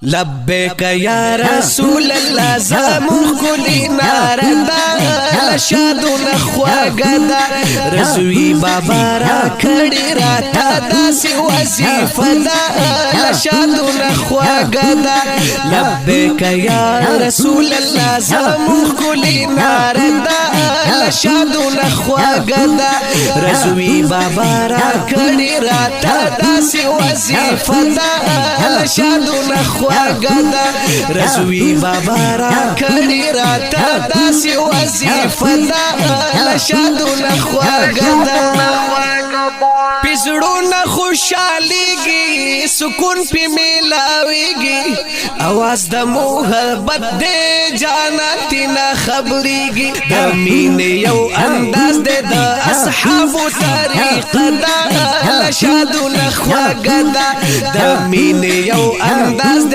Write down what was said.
لبیک یا رسول الله زمون کلی ناردا لشادو نخواگدا رسوی بابا را کڑی را تا داسی وظیفه دا لشادو نخواگدا لبیک یا رسول الله زمون کلی ناردا لشادو نخواگدا رسوی بابا را کڑی را تا داسی وظیفه دا لشادو نخواگدا رسوی بابا را کڑی را تا داسی وظیفه دا لشادو نخواگدا پیزړونه خوشاليږي سکون پی ملاويږي आवाज د محبت دې جانتی نه خبريږي د مين یو انداز دې د اصحابو طریق دا لشادو نخواګدا د مين یو انداز